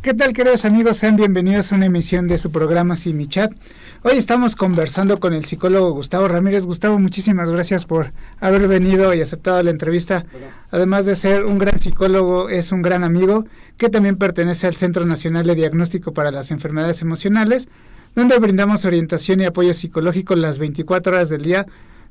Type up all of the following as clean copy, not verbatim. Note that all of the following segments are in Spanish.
¿Qué tal, queridos amigos? Sean bienvenidos a una emisión de su programa Sin Mi Chat. Hoy estamos conversando con el psicólogo Gustavo Ramírez. Gustavo, muchísimas gracias por haber venido y aceptado la entrevista. Además de ser un gran psicólogo, es un gran amigo que también pertenece al Centro Nacional de Diagnóstico para las Enfermedades Emocionales, donde brindamos orientación y apoyo psicológico las 24 horas del día,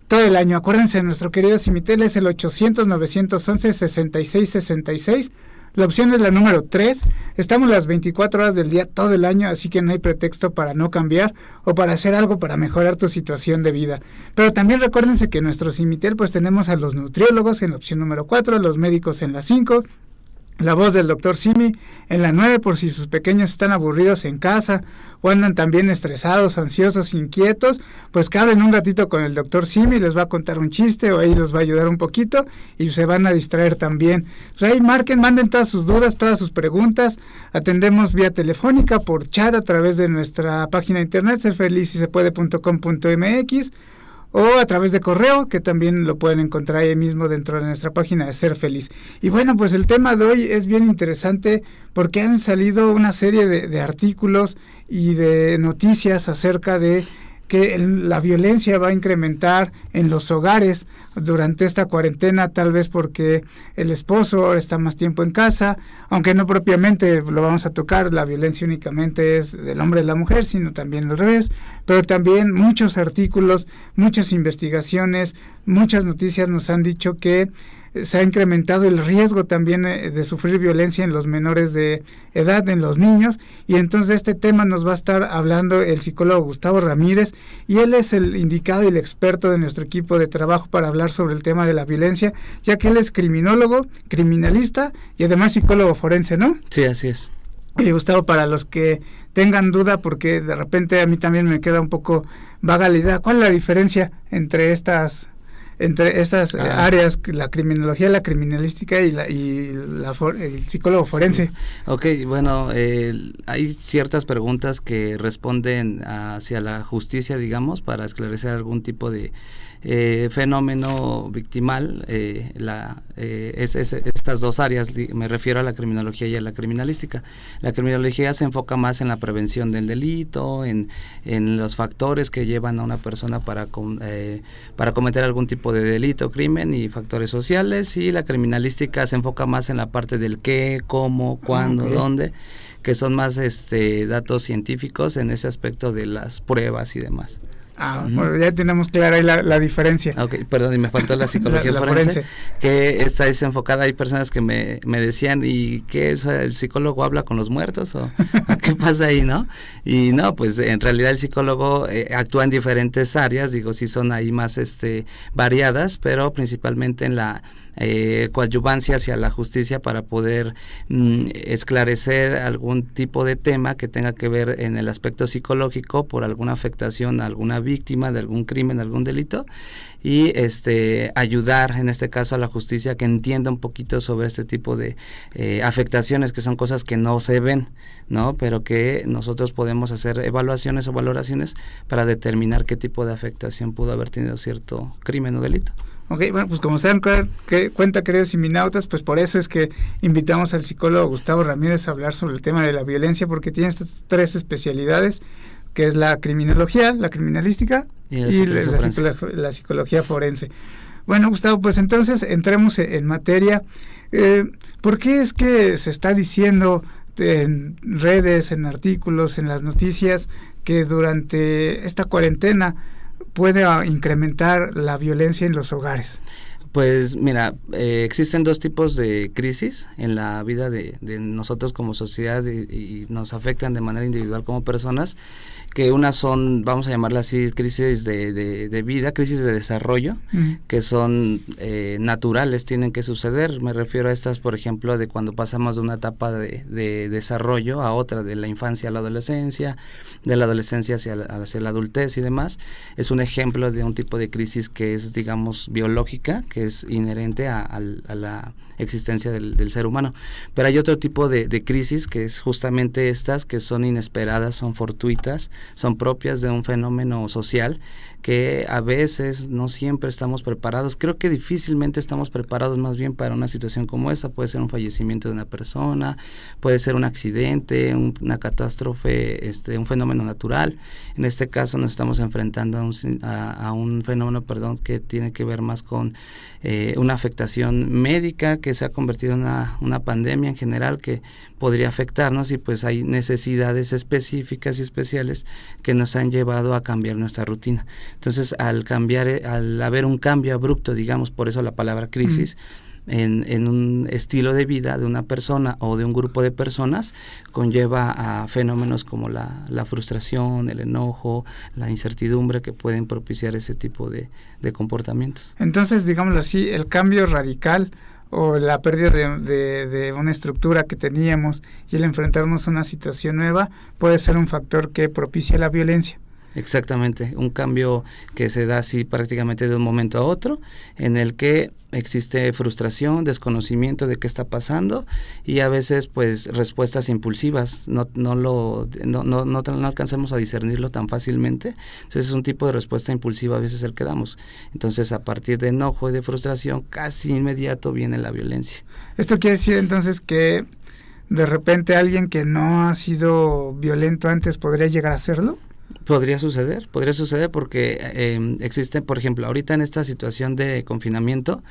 todo el año. Acuérdense, nuestro querido Simitel es el 800-911-6666. La opción es la número 3. Estamos las 24 horas del día todo el año, así que no hay pretexto para no cambiar o para hacer algo para mejorar tu situación de vida. Pero también recuérdense que en nuestro Simitel pues tenemos a los nutriólogos en la opción número 4, los médicos en la 5, la voz del doctor Simi en la 9, por si sus pequeños están aburridos en casa o andan también estresados, ansiosos, inquietos, pues que hablen un ratito con el doctor Simi, les va a contar un chiste o ahí los va a ayudar un poquito y se van a distraer también. Pues ahí marquen, manden todas sus dudas, todas sus preguntas, atendemos vía telefónica, por chat, a través de nuestra página de internet, serfelizsysepuede.com.mx, o a través de correo, que también lo pueden encontrar ahí mismo dentro de nuestra página de Ser Feliz. Y bueno, pues el tema de hoy es bien interesante porque han salido una serie de artículos y de noticias acerca de que la violencia va a incrementar en los hogares durante esta cuarentena, tal vez porque el esposo ahora está más tiempo en casa, aunque no propiamente lo vamos a tocar, la violencia únicamente es del hombre y la mujer, sino también al revés, pero también muchos artículos, muchas investigaciones, muchas noticias nos han dicho que se ha incrementado el riesgo también de sufrir violencia en los menores de edad, en los niños, y entonces este tema nos va a estar hablando el psicólogo Gustavo Ramírez, y él es el indicado y el experto de nuestro equipo de trabajo para hablar sobre el tema de la violencia, ya que él es criminólogo, criminalista y además psicólogo forense, ¿no? Sí, así es. Y Gustavo, para los que tengan duda, porque de repente a mí también me queda un poco vaga la idea, ¿cuál es la diferencia entre estas áreas, la criminología, la criminalística y el psicólogo forense? Sí. Ok, bueno, hay ciertas preguntas que responden hacia la justicia, digamos, para esclarecer algún tipo de fenómeno victimal. Estas dos áreas, me refiero a la criminología y a la criminalística. La criminología se enfoca más en la prevención del delito, en los factores que llevan a una persona para cometer algún tipo de delito, crimen, y factores sociales, y la criminalística se enfoca más en la parte del qué, cómo, cuándo, dónde, que son más datos científicos en ese aspecto de las pruebas y demás. Bueno, ya tenemos clara ahí la diferencia. Okay, perdón, y me faltó la psicología forense, que esta es enfocada. Hay personas que me decían, ¿y qué es? ¿El psicólogo habla con los muertos? ¿O qué pasa ahí, no? Y no, pues en realidad el psicólogo actúa en diferentes áreas, digo, sí son ahí más variadas, pero principalmente en la coadyuvancia hacia la justicia para poder esclarecer algún tipo de tema que tenga que ver en el aspecto psicológico por alguna afectación a alguna víctima de algún crimen, algún delito, y ayudar en este caso a la justicia que entienda un poquito sobre este tipo de afectaciones, que son cosas que no se ven, ¿no? Pero que nosotros podemos hacer evaluaciones o valoraciones para determinar qué tipo de afectación pudo haber tenido cierto crimen o delito. Ok, bueno, pues como se dan cuenta, queridos siminautas, pues por eso es que invitamos al psicólogo Gustavo Ramírez a hablar sobre el tema de la violencia, porque tiene estas tres especialidades, que es la criminología, la criminalística y la psicología forense. Bueno, Gustavo, pues entonces entremos en materia. ¿Por qué es que se está diciendo en redes, en artículos, en las noticias, que durante esta cuarentena puede incrementar la violencia en los hogares? Pues mira, existen dos tipos de crisis en la vida de nosotros como sociedad y nos afectan de manera individual como personas, que unas son, vamos a llamarla así, crisis de vida, crisis de desarrollo, que son naturales, tienen que suceder. Me refiero a estas, por ejemplo, de cuando pasamos de una etapa de desarrollo a otra, de la infancia a la adolescencia, de la adolescencia hacia la adultez y demás. Es un ejemplo de un tipo de crisis que es, digamos, biológica, que que es inherente a la existencia del ser humano. Pero hay otro tipo de crisis, que es justamente estas, que son inesperadas, son fortuitas, son propias de un fenómeno social, que a veces no siempre estamos preparados. Creo que difícilmente estamos preparados más bien para una situación como esa. Puede ser un fallecimiento de una persona, puede ser un accidente, una catástrofe, un fenómeno natural. En este caso nos estamos enfrentando a un fenómeno, que tiene que ver más con una afectación médica que se ha convertido en una pandemia en general que podría afectarnos, y pues hay necesidades específicas y especiales que nos han llevado a cambiar nuestra rutina. Entonces, al haber un cambio abrupto, digamos, por eso la palabra crisis, en un estilo de vida de una persona o de un grupo de personas, conlleva a fenómenos como la frustración, el enojo, la incertidumbre, que pueden propiciar ese tipo de comportamientos. Entonces, digámoslo así, el cambio radical o la pérdida de una estructura que teníamos y el enfrentarnos a una situación nueva puede ser un factor que propicia la violencia. Exactamente, un cambio que se da así prácticamente de un momento a otro, en el que existe frustración, desconocimiento de qué está pasando, y a veces pues respuestas impulsivas, no alcanzamos a discernirlo tan fácilmente. Entonces es un tipo de respuesta impulsiva a veces el que damos. Entonces, a partir de enojo y de frustración, casi inmediato viene la violencia. Esto quiere decir entonces que de repente alguien que no ha sido violento antes podría llegar a serlo. Podría suceder porque existe, por ejemplo, ahorita en esta situación de confinamiento,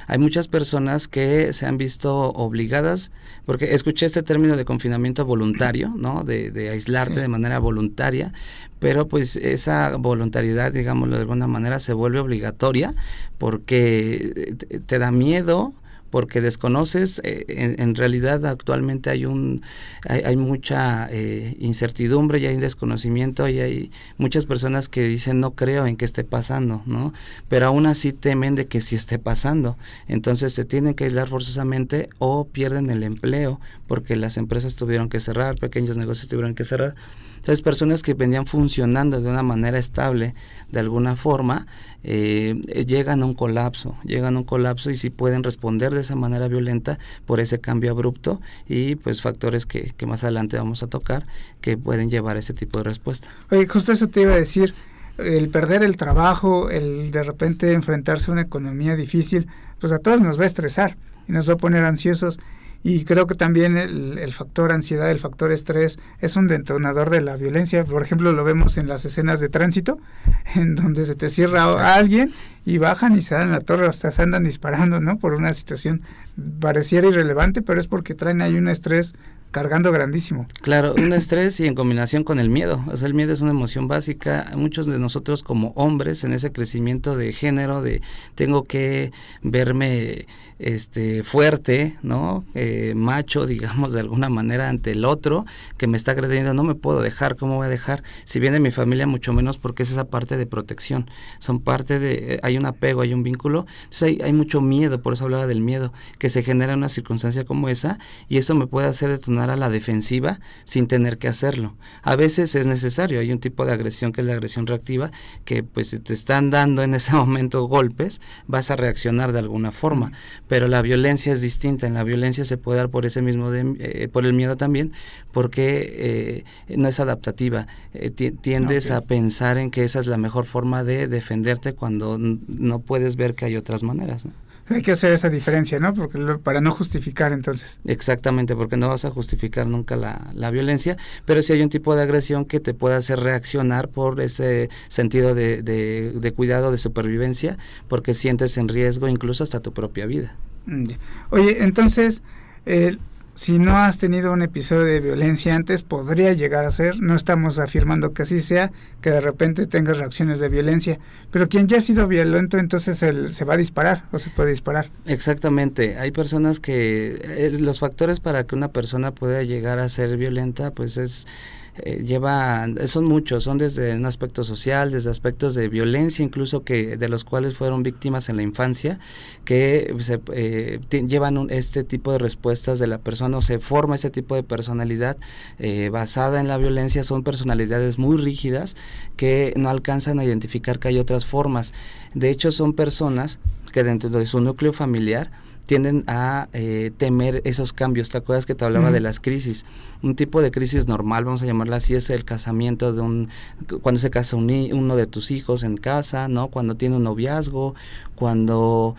hay muchas personas que se han visto obligadas, porque escuché este término de confinamiento voluntario, ¿no? De aislarte de manera voluntaria, pero pues esa voluntariedad, digámoslo de alguna manera, se vuelve obligatoria porque te da miedo, porque desconoces. En realidad actualmente hay mucha incertidumbre y hay desconocimiento, y hay muchas personas que dicen no creo en que esté pasando, ¿no? Pero aún así temen de que sí esté pasando. Entonces se tienen que aislar forzosamente o pierden el empleo porque las empresas tuvieron que cerrar, pequeños negocios tuvieron que cerrar. Entonces, personas que venían funcionando de una manera estable, de alguna forma, llegan a un colapso, y sí pueden responder de esa manera violenta por ese cambio abrupto, y pues factores que más adelante vamos a tocar, que pueden llevar a ese tipo de respuesta. Oye, justo eso te iba a decir, el perder el trabajo, el de repente enfrentarse a una economía difícil, pues a todos nos va a estresar y nos va a poner ansiosos. Y creo que también el factor ansiedad, el factor estrés es un detonador de la violencia. Por ejemplo, lo vemos en las escenas de tránsito, en donde se te cierra a alguien y bajan y se dan la torre, hasta se andan disparando, ¿no? Por una situación pareciera irrelevante, pero es porque traen ahí un estrés cargando grandísimo. Claro, un estrés y en combinación con el miedo. O sea, el miedo es una emoción básica. Muchos de nosotros como hombres, en ese crecimiento de género, de tengo que verme fuerte, ¿no? Macho, digamos, de alguna manera ante el otro que me está agrediendo, no me puedo dejar. ¿Cómo voy a dejar? Si viene mi familia, mucho menos, porque es esa parte de protección. Son parte de, hay un apego, hay un vínculo. Entonces hay mucho miedo, por eso hablaba del miedo, que se genera en una circunstancia como esa, y eso me puede hacer detonar a la defensiva sin tener que hacerlo. A veces es necesario, hay un tipo de agresión que es la agresión reactiva, que pues si te están dando en ese momento golpes, vas a reaccionar de alguna forma, pero la violencia es distinta. En la violencia se puede dar por ese mismo por el miedo también, porque no es adaptativa. Tiendes a pensar en que esa es la mejor forma de defenderte cuando no puedes ver que hay otras maneras, ¿no? Hay que hacer esa diferencia, ¿no? Porque para no justificar, entonces. Exactamente, porque no vas a justificar nunca la violencia, pero sí hay un tipo de agresión que te puede hacer reaccionar por ese sentido de cuidado, de supervivencia, porque sientes en riesgo incluso hasta tu propia vida. Oye, entonces, si no has tenido un episodio de violencia antes, podría llegar a ser, no estamos afirmando que así sea, que de repente tengas reacciones de violencia, pero quien ya ha sido violento, entonces se va a disparar o se puede disparar. Exactamente, hay personas que los factores para que una persona pueda llegar a ser violenta, pues son muchos, son desde un aspecto social, desde aspectos de violencia incluso, que de los cuales fueron víctimas en la infancia, que llevan este tipo de respuestas de la persona, o se forma ese tipo de personalidad basada en la violencia. Son personalidades muy rígidas que no alcanzan a identificar que hay otras formas. De hecho, son personas que dentro de su núcleo familiar tienden a temer esos cambios. ¿Te acuerdas que te hablaba de las crisis? Un tipo de crisis normal, vamos a llamarla así, es el casamiento cuando se casa uno de tus hijos en casa, ¿no? Cuando tiene un noviazgo, cuando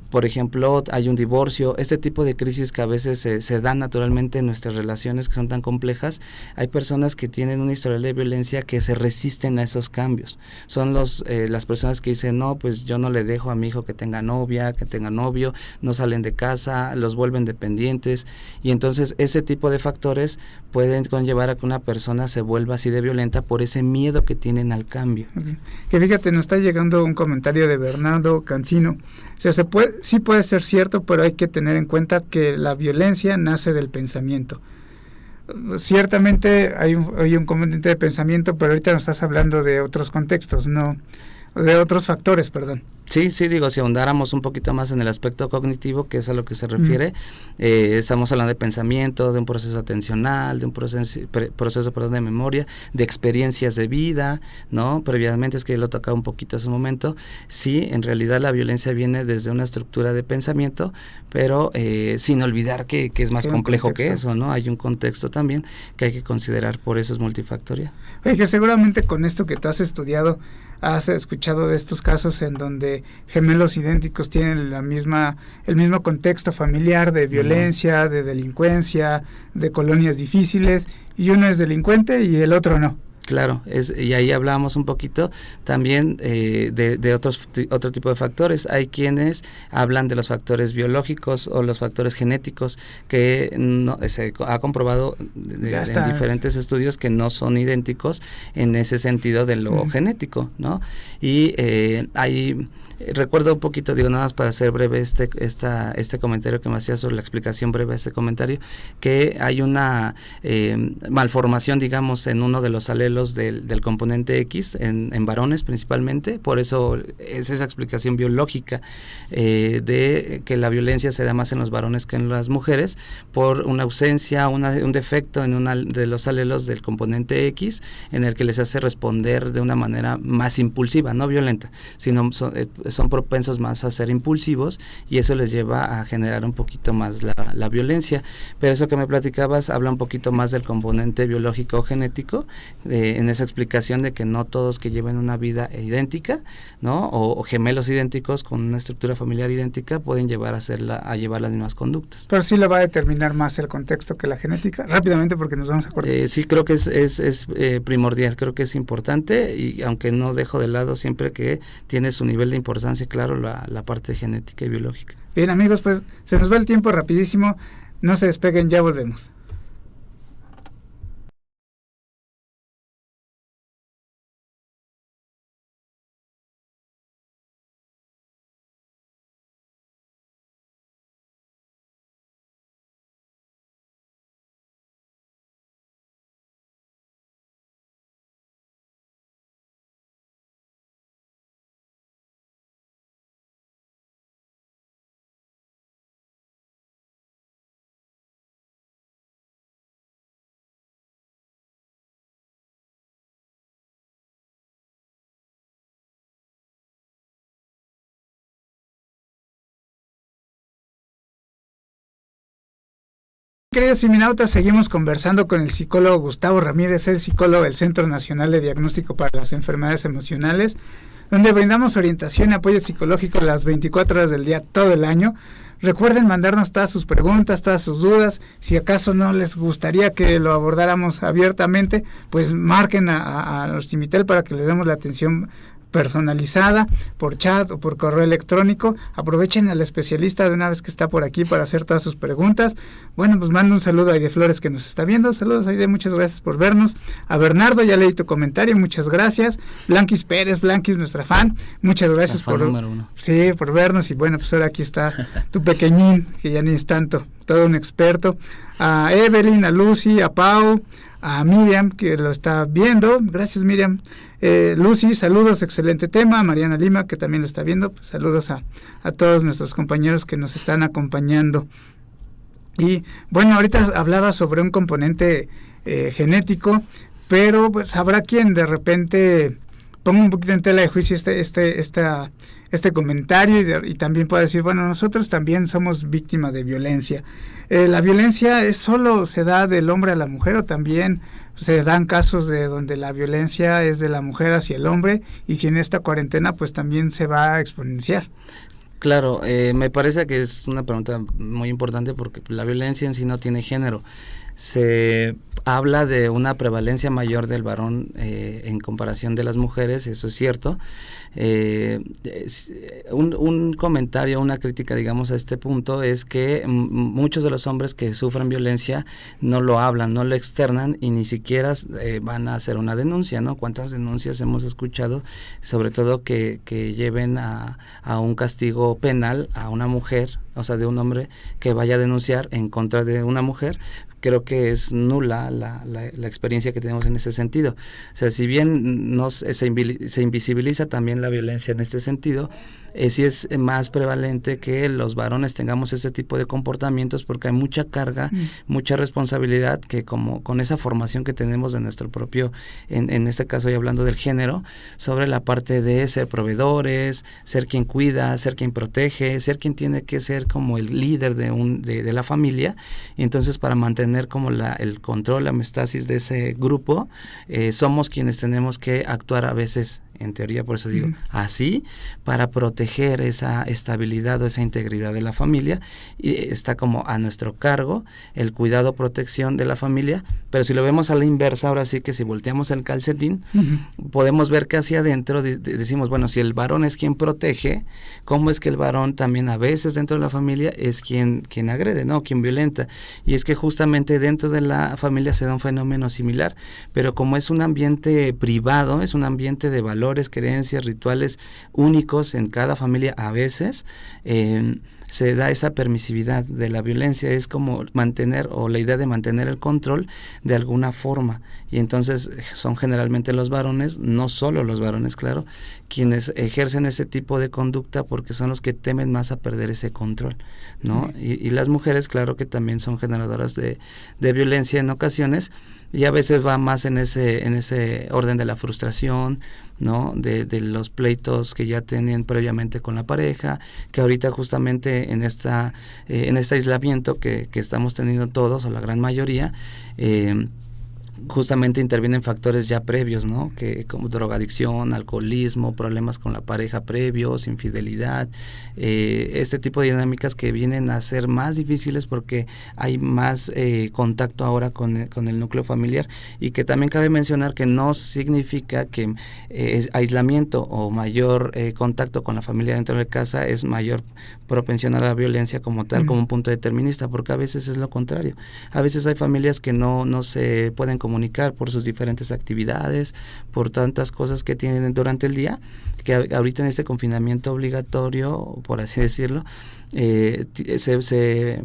por ejemplo, hay un divorcio, este tipo de crisis que a veces se dan naturalmente en nuestras relaciones que son tan complejas. Hay personas que tienen una historial de violencia que se resisten a esos cambios. Son las personas que dicen, no, pues yo no le dejo a mi hijo que tenga novia, que tenga novio, no salen de casa, los vuelven dependientes, y entonces ese tipo de factores pueden conllevar a que una persona se vuelva así de violenta por ese miedo que tienen al cambio. Que fíjate, nos está llegando un comentario de Bernardo Cancino. O sea, sí puede ser cierto, pero hay que tener en cuenta que la violencia nace del pensamiento. Ciertamente hay un componente de pensamiento, pero ahorita nos estás hablando de otros contextos, no, de otros factores, perdón. Sí, digo, si ahondáramos un poquito más en el aspecto cognitivo, que es a lo que se refiere, estamos hablando de pensamiento, de un proceso atencional, de un proceso de memoria, de experiencias de vida, ¿no? Previamente, es que lo tocaba un poquito hace un momento. Sí, en realidad la violencia viene desde una estructura de pensamiento, pero sin olvidar que es más complejo que eso, ¿no? Hay un contexto también que hay que considerar, por eso es multifactorial. Oye, que seguramente con esto que tú has estudiado, has escuchado de estos casos en donde gemelos idénticos tienen el mismo contexto familiar de violencia, de delincuencia, de colonias difíciles, y uno es delincuente y el otro no. Claro, y ahí hablábamos un poquito también de otro tipo de factores. Hay quienes hablan de los factores biológicos o los factores genéticos, que no, se ha comprobado en diferentes estudios que no son idénticos en ese sentido de lo genético, ¿no? Y recuerdo un poquito, digo, nada más para hacer breve este comentario que me hacía sobre la explicación breve de este comentario, que hay una malformación, digamos, en uno de los alelos del componente X en varones principalmente. Por eso es esa explicación biológica de que la violencia se da más en los varones que en las mujeres, por una ausencia, un defecto en una de los alelos del componente X, en el que les hace responder de una manera más impulsiva, no violenta, sino son propensos más a ser impulsivos, y eso les lleva a generar un poquito más la violencia. Pero eso que me platicabas habla un poquito más del componente biológico o genético, en esa explicación de que no todos que lleven una vida idéntica, ¿no? O gemelos idénticos con una estructura familiar idéntica pueden llevar a llevar las mismas conductas. Pero sí le va a determinar más el contexto que la genética. Rápidamente, porque nos vamos a cortar. Sí, creo que es primordial, creo que es importante, y aunque no dejo de lado siempre que tiene su nivel de importancia, claro, la parte genética y biológica. Bien, amigos, pues se nos va el tiempo rapidísimo. No se despeguen, ya volvemos. Queridos siminautas, seguimos conversando con el psicólogo Gustavo Ramírez, el psicólogo del Centro Nacional de Diagnóstico para las Enfermedades Emocionales, donde brindamos orientación y apoyo psicológico las 24 horas del día, todo el año. Recuerden mandarnos todas sus preguntas, todas sus dudas. Si acaso no les gustaría que lo abordáramos abiertamente, pues marquen a los Cimitel para que les demos la atención personalizada por chat o por correo electrónico. Aprovechen al especialista de una vez que está por aquí para hacer todas sus preguntas. Bueno, pues mando un saludo a Aide Flores, que nos está viendo. Saludos, Aide, muchas gracias por vernos. A Bernardo, ya leí tu comentario, muchas gracias. Blanquis Pérez, Blanquis, nuestra fan, muchas gracias por vernos. Y bueno, pues ahora aquí está tu pequeñín, que ya ni es tanto, todo un experto. A Evelyn, a Lucy, a Pau, a Miriam, que lo está viendo. Gracias, Miriam. Lucy, saludos, excelente tema. Mariana Lima, que también lo está viendo. Pues saludos a todos nuestros compañeros que nos están acompañando. Y bueno, ahorita hablaba sobre un componente genético, pero pues habrá quien de repente ponga un poquito en tela de juicio este comentario y también pueda decir, bueno, nosotros también somos víctimas de violencia. ¿La violencia solo se da del hombre a la mujer o también se dan casos de donde la violencia es de la mujer hacia el hombre y si en esta cuarentena pues también se va a exponenciar? Claro, me parece que es una pregunta muy importante porque la violencia en sí no tiene género. Se habla de una prevalencia mayor del varón en comparación de las mujeres, eso es cierto. Un comentario, una crítica, digamos, a este punto es que muchos de los hombres que sufren violencia no lo hablan, no lo externan y ni siquiera van a hacer una denuncia, ¿no? ¿Cuántas denuncias hemos escuchado, sobre todo que lleven a un castigo penal a una mujer, o sea, de un hombre que vaya a denunciar en contra de una mujer? Creo que es nula la experiencia que tenemos en ese sentido. O sea, si bien se invisibiliza también la violencia en este sentido, sí es más prevalente que los varones tengamos ese tipo de comportamientos porque hay mucha carga, mucha responsabilidad que como con esa formación que tenemos de nuestro propio, en este caso ya hablando del género, sobre la parte de ser proveedores, ser quien cuida, ser quien protege, ser quien tiene que ser como el líder de la familia, y entonces para mantener como el control, la homeostasis de ese grupo, somos quienes tenemos que actuar a veces, en teoría, por eso digo, así, para proteger esa estabilidad o esa integridad de la familia, y está como a nuestro cargo el cuidado, protección de la familia, pero si lo vemos a la inversa, ahora sí que si volteamos el calcetín, podemos ver que hacia adentro decimos, bueno, si el varón es quien protege, ¿cómo es que el varón también a veces dentro de la familia es quien agrede, ¿no? Quien violenta, y es que justamente dentro de la familia se da un fenómeno similar, pero como es un ambiente privado, es un ambiente de valores, creencias, rituales únicos en cada familia a veces, se da esa permisividad de la violencia, es como mantener, o la idea de mantener el control de alguna forma, y entonces son generalmente los varones, no solo los varones, claro, quienes ejercen ese tipo de conducta porque son los que temen más a perder ese control, ¿no? Y las mujeres, claro que también son generadoras de violencia en ocasiones, y a veces va más en ese orden de la frustración, ¿no? De los pleitos que ya tenían previamente con la pareja, que ahorita justamente en este aislamiento que estamos teniendo todos o la gran mayoría, justamente intervienen factores ya previos, ¿no? Que como drogadicción, alcoholismo, problemas con la pareja previos, infidelidad, este tipo de dinámicas que vienen a ser más difíciles porque hay más contacto ahora con el núcleo familiar, y que también cabe mencionar que no significa que aislamiento o mayor contacto con la familia dentro de casa es mayor propensión a la violencia como tal, como un punto determinista, porque a veces es lo contrario. A veces hay familias que no se pueden comunicar por sus diferentes actividades, por tantas cosas que tienen durante el día, que ahorita en este confinamiento obligatorio, por así decirlo, se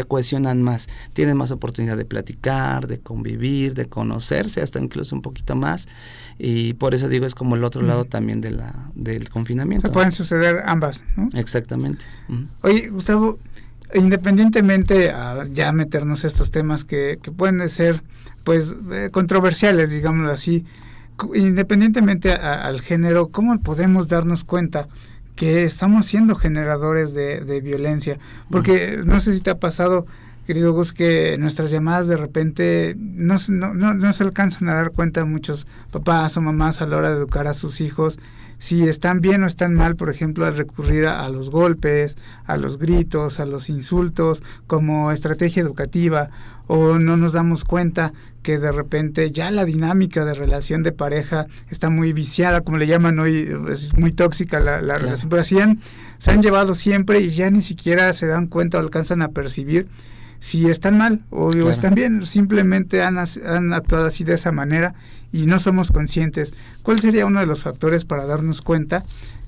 cohesionan más, tienen más oportunidad de platicar, de convivir, de conocerse hasta incluso un poquito más, y por eso digo, es como el otro lado también del confinamiento. Pueden suceder ambas, ¿no? Exactamente. Oye, Gustavo, independientemente a ya meternos estos temas que pueden ser pues controversiales, digámoslo así, independientemente al género, ¿cómo podemos darnos cuenta que estamos siendo generadores de violencia? Porque no sé si te ha pasado, querido Gus, que nuestras llamadas de repente no se alcanzan a dar cuenta muchos papás o mamás a la hora de educar a sus hijos si están bien o están mal, por ejemplo, al recurrir a los golpes, a los gritos, a los insultos como estrategia educativa, o no nos damos cuenta que de repente ya la dinámica de relación de pareja está muy viciada, como le llaman hoy, es muy tóxica la relación, pero así se han llevado siempre y ya ni siquiera se dan cuenta o alcanzan a percibir si están mal o están bien, simplemente han actuado así de esa manera y no somos conscientes. ¿Cuál sería uno de los factores para darnos cuenta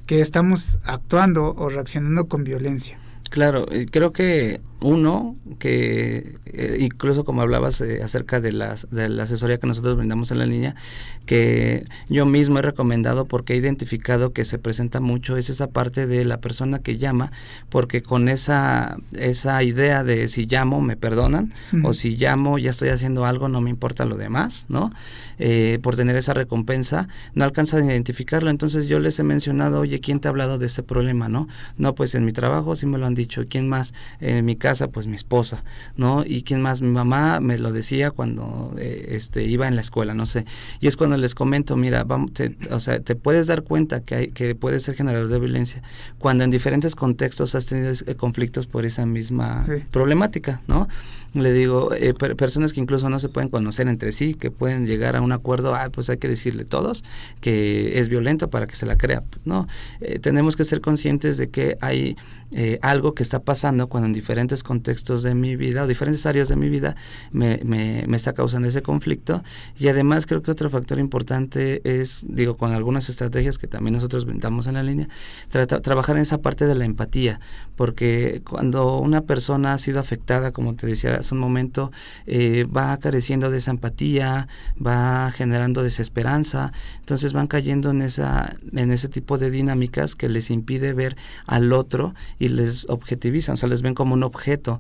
que estamos actuando o reaccionando con violencia? Claro, creo que uno, que incluso como hablabas acerca de la asesoría que nosotros brindamos en la línea, que yo mismo he recomendado porque he identificado que se presenta mucho, es esa parte de la persona que llama, porque con esa idea de si llamo me perdonan, o si llamo ya estoy haciendo algo, no me importa lo demás, ¿no? Por tener esa recompensa, no alcanzan a identificarlo. Entonces yo les he mencionado, oye, ¿quién te ha hablado de este problema, no? No, pues en mi trabajo sí me lo han dicho. ¿Quién más? En mi casa, pues mi esposa, ¿no? ¿Y quién más? Mi mamá me lo decía cuando iba en la escuela, no sé. Y es cuando les comento, mira, te puedes dar cuenta que puede ser generador de violencia cuando en diferentes contextos has tenido conflictos por esa misma problemática, ¿no? Le digo, personas que incluso no se pueden conocer entre sí, que pueden llegar a un acuerdo, pues hay que decirle todos que es violento para que se la crea. No, tenemos que ser conscientes de que hay algo que está pasando cuando en diferentes contextos de mi vida o diferentes áreas de mi vida me está causando ese conflicto. Y además creo que otro factor importante es, con algunas estrategias que también nosotros brindamos en la línea, trabajar en esa parte de la empatía, porque cuando una persona ha sido afectada, como te decía hace un momento, va careciendo de esa empatía, va generando desesperanza, entonces van cayendo en ese tipo de dinámicas que les impide ver al otro y les objetivizan, o sea, les ven como un objeto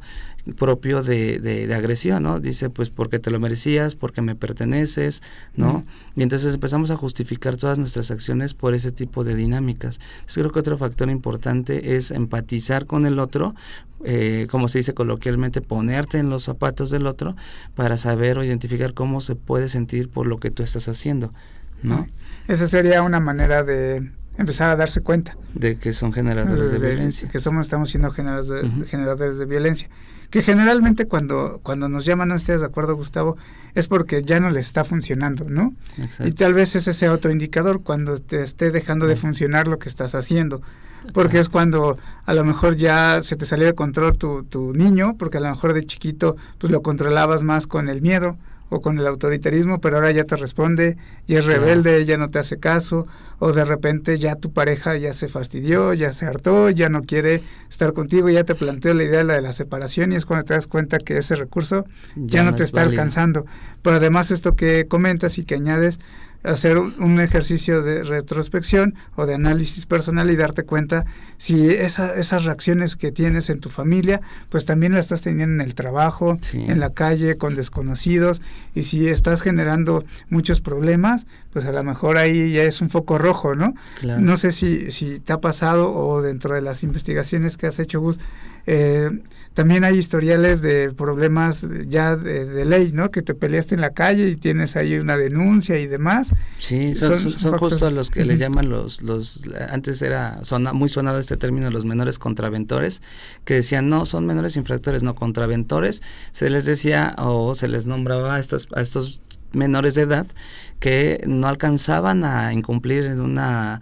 propio de agresión, ¿no? Dice, pues porque te lo merecías, porque me perteneces, ¿no? Y entonces empezamos a justificar todas nuestras acciones por ese tipo de dinámicas. Entonces creo que otro factor importante es empatizar con el otro, como se dice coloquialmente, ponerte en los zapatos del otro para saber o identificar cómo se puede sentir por lo que tú estás haciendo, ¿no? Esa sería una manera de empezar a darse cuenta de que son generadores de violencia, que estamos siendo generadores de violencia, que generalmente cuando nos llaman, no estés de acuerdo, Gustavo, es porque ya no les está funcionando, ¿no? Exacto. Y tal vez ese sea otro indicador, cuando te esté dejando de funcionar lo que estás haciendo, porque es cuando a lo mejor ya se te salió de control tu niño, porque a lo mejor de chiquito pues lo controlabas más con el miedo o con el autoritarismo, pero ahora ya te responde, ya es rebelde, ya no te hace caso, o de repente ya tu pareja ya se fastidió, ya se hartó, ya no quiere estar contigo, ya te planteó la idea de la separación, y es cuando te das cuenta que ese recurso ya no te está alcanzando. Pero además esto que comentas y que añades, hacer un ejercicio de retrospección o de análisis personal y darte cuenta si esas reacciones que tienes en tu familia, pues también las estás teniendo en el trabajo, en la calle, con desconocidos, y si estás generando muchos problemas, pues a lo mejor ahí ya es un foco rojo, ¿no? Claro. No sé si te ha pasado, o dentro de las investigaciones que has hecho, Gus, también hay historiales de problemas ya de ley, ¿no? Que te peleaste en la calle y tienes ahí una denuncia y demás. Sí, son justo los que le llaman antes era muy sonado este término, los menores contraventores, que decían, no, son menores infractores, no, contraventores, se les decía o se les nombraba a estos menores de edad que no alcanzaban a incumplir en una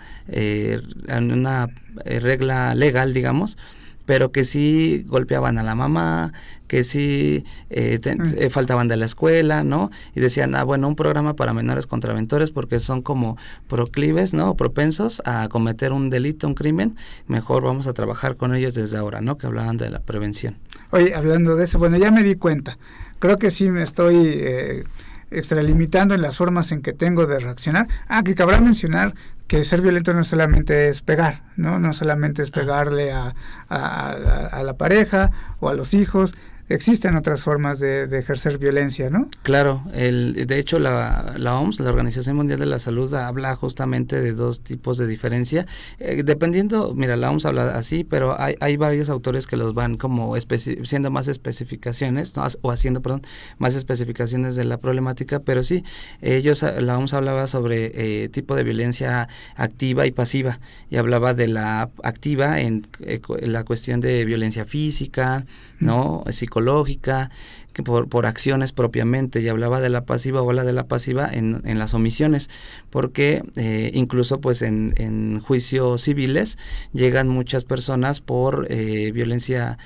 regla legal, digamos, pero que sí golpeaban a la mamá, que sí faltaban de la escuela, ¿no? Y decían, bueno, un programa para menores contraventores porque son como proclives, ¿no? O propensos a cometer un delito, un crimen, mejor vamos a trabajar con ellos desde ahora, ¿no? Que hablaban de la prevención. Oye, hablando de eso, bueno, ya me di cuenta, creo que sí me estoy extralimitando en las formas en que tengo de reaccionar. Que cabrá mencionar que ser violento no solamente es pegar, no solamente es pegarle a la pareja o a los hijos. Existen otras formas de ejercer violencia, ¿no? Claro, de hecho la OMS, la Organización Mundial de la Salud, habla justamente de dos tipos de diferencia, dependiendo, mira, la OMS habla así, pero hay varios autores que los van como siendo más especificaciones, ¿no? O haciendo, más especificaciones de la problemática, pero sí, la OMS hablaba sobre tipo de violencia activa y pasiva, y hablaba de la activa en la cuestión de violencia física, ¿no? Psicológica, que por acciones propiamente, y hablaba de la pasiva, o habla de la pasiva en las omisiones, porque incluso pues en juicios civiles llegan muchas personas por violencia,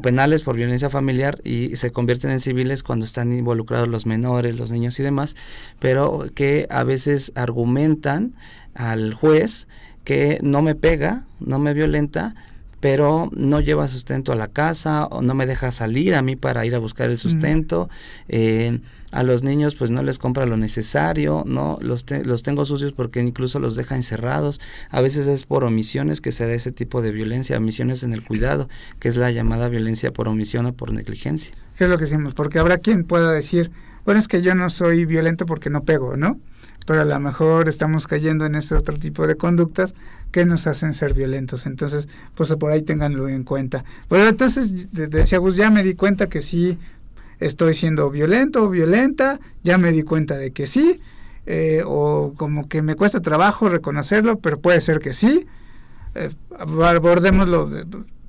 penales por violencia familiar, y se convierten en civiles cuando están involucrados los menores, los niños y demás, pero que a veces argumentan al juez que no me pega, no me violenta, pero no lleva sustento a la casa, o no me deja salir a mí para ir a buscar el sustento. A los niños pues no les compra lo necesario, ¿no? Los tengo sucios porque incluso los deja encerrados. A veces es por omisiones que se da ese tipo de violencia, omisiones en el cuidado, que es la llamada violencia por omisión o por negligencia. ¿Qué es lo que decimos? Porque habrá quien pueda decir, bueno, es que yo no soy violento porque no pego, ¿no? Pero a lo mejor estamos cayendo en ese otro tipo de conductas que nos hacen ser violentos. Entonces, pues por ahí ténganlo en cuenta. Bueno, entonces, decía Gus, ya me di cuenta que sí estoy siendo violento o violenta, ya me di cuenta de que sí, o como que me cuesta trabajo reconocerlo, pero puede ser que sí. Abordémoslo,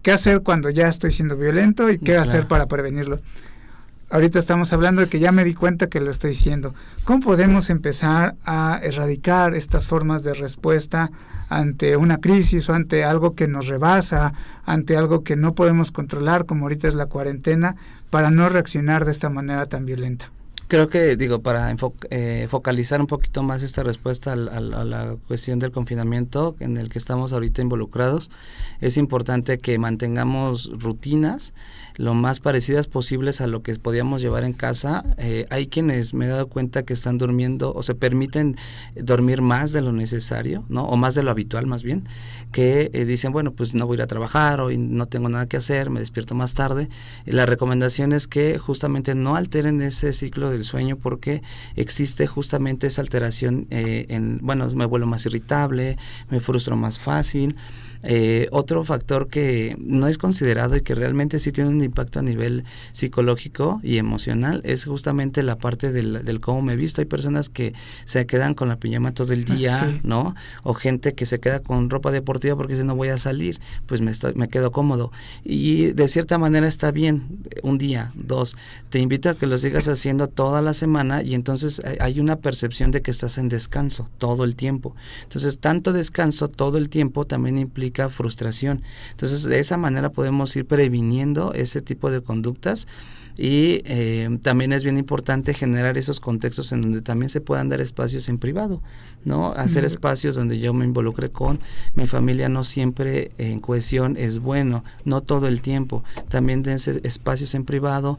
qué hacer cuando ya estoy siendo violento y qué hacer para prevenirlo. Ahorita estamos hablando de que ya me di cuenta que lo estoy siendo. ¿Cómo podemos empezar a erradicar estas formas de respuesta ante una crisis o ante algo que nos rebasa, ante algo que no podemos controlar, como ahorita es la cuarentena, para no reaccionar de esta manera tan violenta? Creo que, para focalizar un poquito más esta respuesta a la cuestión del confinamiento en el que estamos ahorita involucrados, es importante que mantengamos rutinas lo más parecidas posibles a lo que podíamos llevar en casa. Hay quienes me he dado cuenta que están durmiendo o se permiten dormir más de lo necesario, ¿no? O más de lo habitual más bien, que dicen, bueno, pues no voy a ir a trabajar, hoy no tengo nada que hacer, me despierto más tarde. La recomendación es que justamente no alteren ese ciclo del sueño, porque existe justamente esa alteración me vuelvo más irritable, me frustro más fácil. Otro factor que no es considerado y que realmente sí tiene un impacto a nivel psicológico y emocional es justamente la parte del cómo me visto. Hay personas que se quedan con la pijama todo el día, ¿no? O gente que se queda con ropa deportiva porque dice no voy a salir, pues me quedo cómodo. Y de cierta manera está bien, un día, 2. Te invito a que lo sigas haciendo toda la semana y entonces hay una percepción de que estás en descanso todo el tiempo. Entonces tanto descanso todo el tiempo también implica frustración. Entonces de esa manera podemos ir previniendo ese tipo de conductas. Y también es bien importante generar esos contextos en donde también se puedan dar espacios en privado, ¿no? Hacer espacios donde yo me involucre con mi familia, no siempre en cohesión es bueno, no todo el tiempo. También dense espacios en privado,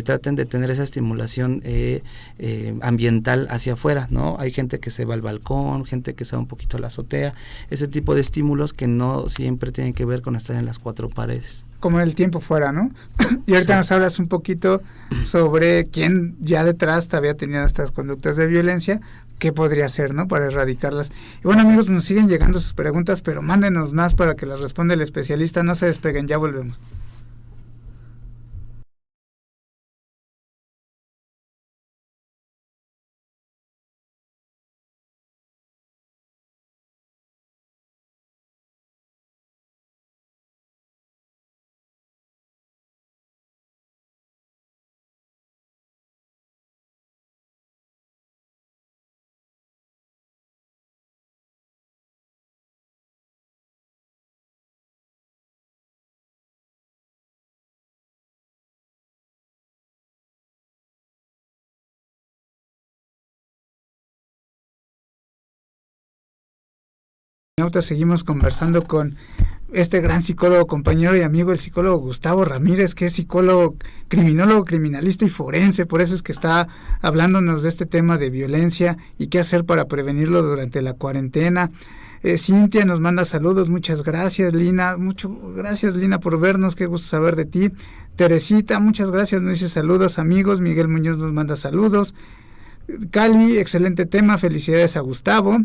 traten de tener esa estimulación ambiental hacia afuera, ¿no? Hay gente que se va al balcón, gente que se va un poquito a la azotea, ese tipo de estímulos que no siempre tienen que ver con estar en las cuatro paredes. Como el tiempo fuera, ¿no? Y ahorita nos hablas un poquito sobre quién ya detrás había tenido estas conductas de violencia, qué podría hacer, ¿no? Para erradicarlas. Y bueno, amigos, nos siguen llegando sus preguntas, pero mándenos más para que las responda el especialista. No se despeguen, ya volvemos. Seguimos conversando con este gran psicólogo, compañero y amigo, el psicólogo Gustavo Ramírez, que es psicólogo, criminólogo, criminalista y forense. Por eso es que está hablándonos de este tema de violencia y qué hacer para prevenirlo durante la cuarentena. Cintia nos manda saludos, muchas gracias, Lina, gracias, Lina, por vernos, qué gusto saber de ti. Teresita, muchas gracias, nos dice saludos, amigos. Miguel Muñoz nos manda saludos. Cali, excelente tema, felicidades a Gustavo.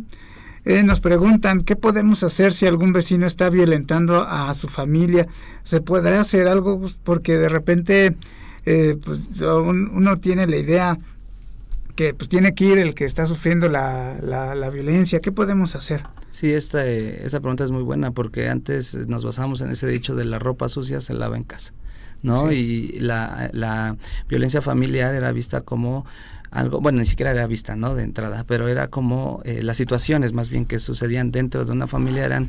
Nos preguntan, ¿qué podemos hacer si algún vecino está violentando a su familia? ¿Se podrá hacer algo? Porque de repente pues uno tiene la idea que pues tiene que ir el que está sufriendo la violencia. ¿Qué podemos hacer? Sí, esa pregunta es muy buena, porque antes nos basamos en ese dicho de la ropa sucia se lava en casa, ¿no? Sí. Y la violencia familiar era vista como algo, bueno, ni siquiera era vista, ¿no? De entrada, pero era como las situaciones más bien que sucedían dentro de una familia eran